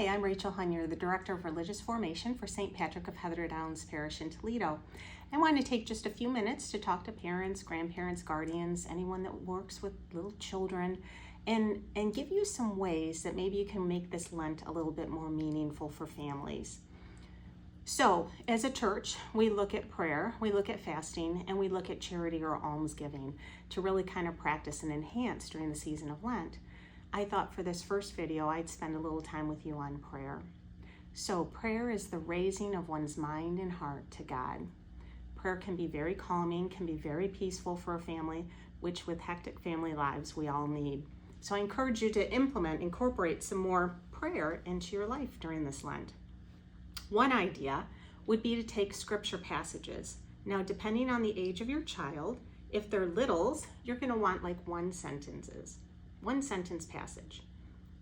Hi, I'm Rachel Hunyer, the Director of Religious Formation for St. Patrick of Heatherdown's Parish in Toledo. I want to take just a few minutes to talk to parents, grandparents, guardians, anyone that works with little children, and give you some ways that maybe you can make this Lent a little bit more meaningful for families. So, as a church, we look at prayer, we look at fasting, and we look at charity or almsgiving to really kind of practice and enhance during the season of Lent. I thought for this first video, I'd spend a little time with you on prayer. So prayer is the raising of one's mind and heart to God. Prayer can be very calming, can be very peaceful for a family, which with hectic family lives, we all need. So I encourage you to incorporate some more prayer into your life during this Lent. One idea would be to take scripture passages. Now, depending on the age of your child, if they're littles, you're gonna want like one sentence passage.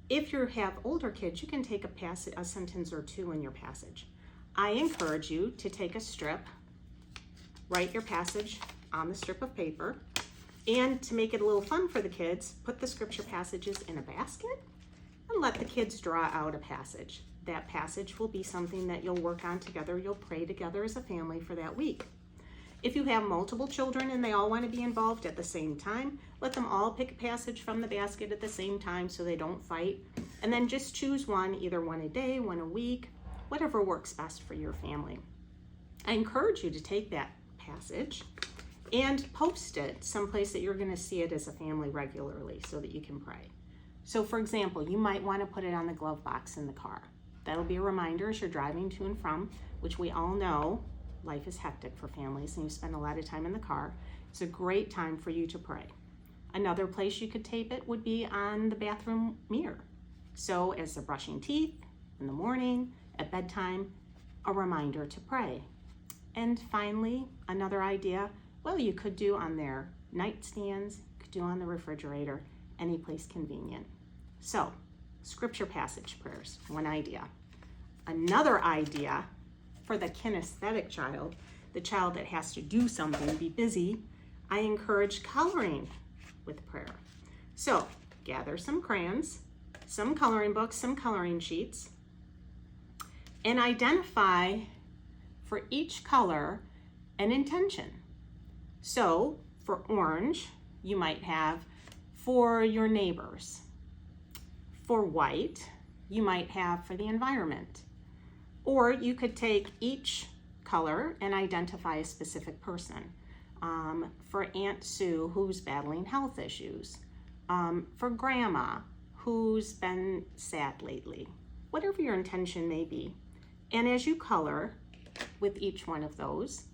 If you have older kids, you can take a sentence or two in your passage. I encourage you to take a strip, write your passage on the strip of paper, and to make it a little fun for the kids, put the scripture passages in a basket and let the kids draw out a passage. That passage will be something that you'll work on together. You'll pray together as a family for that week. If you have multiple children and they all want to be involved at the same time, let them all pick a passage from the basket at the same time so they don't fight. And then just choose one, either one a day, one a week, whatever works best for your family. I encourage you to take that passage and post it someplace that you're going to see it as a family regularly so that you can pray. So for example, you might want to put it on the glove box in the car. That'll be a reminder as you're driving to and from, which we all know life is hectic for families and you spend a lot of time in the car. It's a great time for you to pray. Another place you could tape it would be on the bathroom mirror. So as they're brushing teeth in the morning, at bedtime, a reminder to pray. And finally, another idea, well, you could do on their nightstands, you could do on the refrigerator, any place convenient. So, scripture passage prayers, one idea. Another idea for the kinesthetic child, the child that has to do something, be busy, I encourage coloring with prayer. So gather some crayons, some coloring books, some coloring sheets, and identify for each color an intention. So for orange, you might have for your neighbors. For white, you might have for the environment. Or you could take each color and identify a specific person. For Aunt Sue, who's battling health issues. For Grandma, who's been sad lately. Whatever your intention may be. And as you color with each one of those,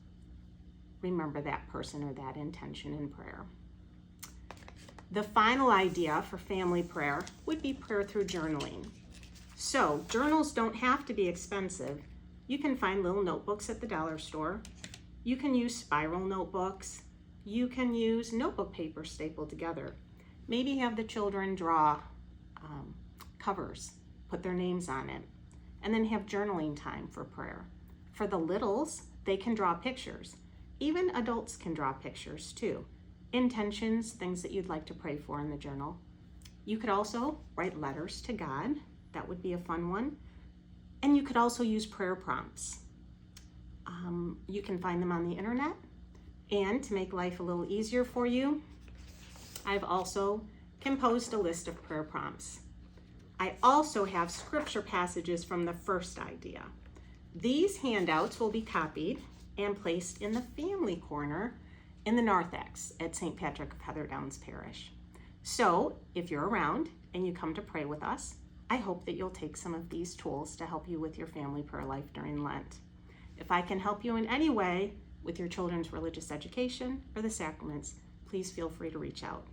remember that person or that intention in prayer. The final idea for family prayer would be prayer through journaling. So journals don't have to be expensive. You can find little notebooks at the dollar store. You can use spiral notebooks. You can use notebook paper stapled together. Maybe have the children draw covers, put their names on it, and then have journaling time for prayer. For the littles, they can draw pictures. Even adults can draw pictures too. Intentions, things that you'd like to pray for in the journal. You could also write letters to God. That would be a fun one. And you could also use prayer prompts. You can find them on the internet. And to make life a little easier for you, I've also composed a list of prayer prompts. I also have scripture passages from the first idea. These handouts will be copied and placed in the family corner in the narthex at St. Patrick of Heatherdown's Parish. So if you're around and you come to pray with us, I hope that you'll take some of these tools to help you with your family prayer life during Lent. If I can help you in any way with your children's religious education or the sacraments, please feel free to reach out.